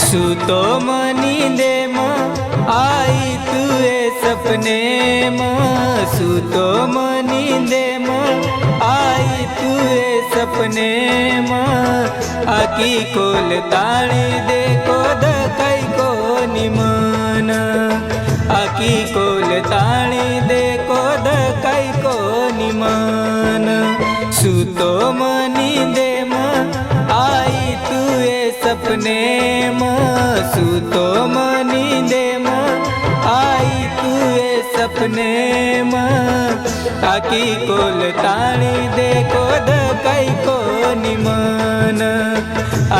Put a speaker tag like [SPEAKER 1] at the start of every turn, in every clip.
[SPEAKER 1] सूतो मनींदे आई तुए सपने सूतो मनींदे आई तुए सपने आकी कोल ताणी देखो दकाई को निमन आकी कोल ताणी देखो दकाई को निमन सूतो मनींदे आई तुए सपने सूतो मनींदे आई तुए सपने आकी कोल ताणी देखो दकाई को निमन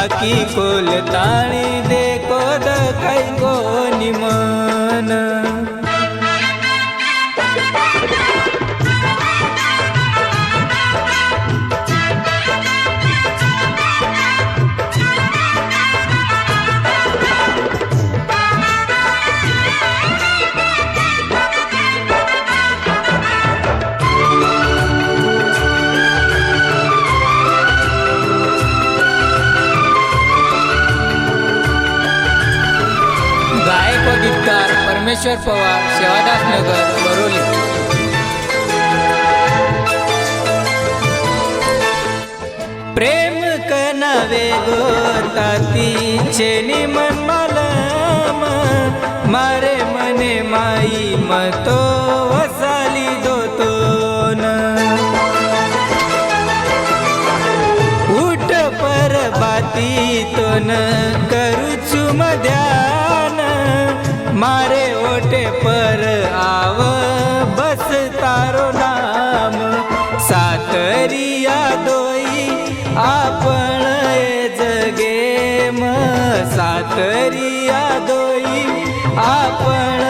[SPEAKER 1] आकी कोल ताणी देखो दकाई को निमन। गायक व गीतकार परमेश्वर पवार, सेवादास नगर, बरोली। प्रेम कनावे गोताती छेनी मन मालम मारे मने माई मतो वसाली दोतो न उठ पर बाती तो न करू चुम ध्यान मारे ओटे पर आव बस तारो नाम सातरिया दोई आपण जगे सातरिया दोई आपण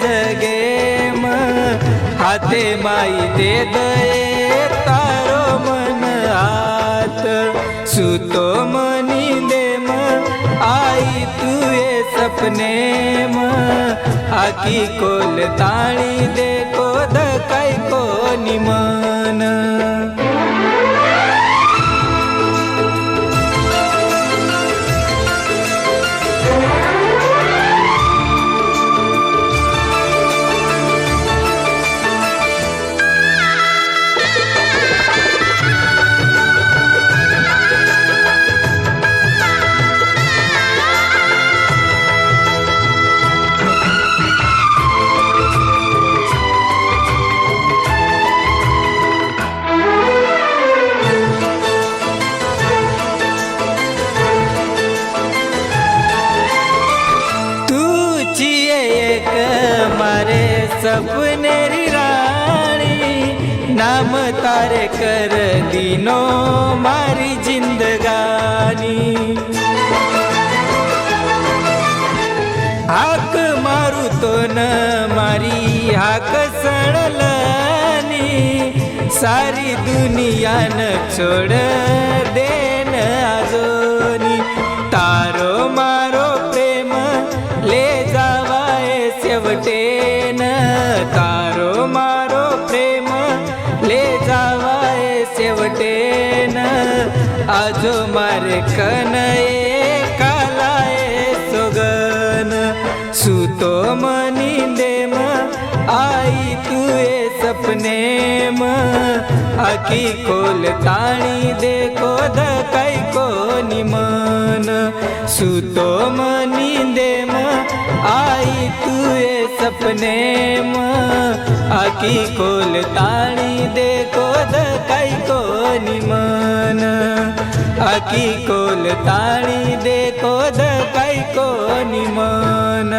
[SPEAKER 1] जगे हाथे माई दे दये तारो मन हात सूतो मनींदे आई तुए सपने आकी कोल ताणी देखो दकाई को निमन। मारे सपनेरी राणी नाम तारे कर दीनो मारी जिंदगानी हाक मारू तो न मारी हाक सड़लनी सारी दुनिया न छोड़ देन आजोनी तारो मारो प्रेम ले जावाए सेवटेन तारो मारो प्रेम ले जावाए सेवटेन आजो मारे कनये कालाए सोगन सूतो मनींदे आई तुए सपने आकी कोल ताणी देखो दकाई को निमन सूतो मनींदे आई तुए सपने आकी कोल ताणी देखो दकाई को निमन आकी कोल ताणी देखो दकाई को निमन।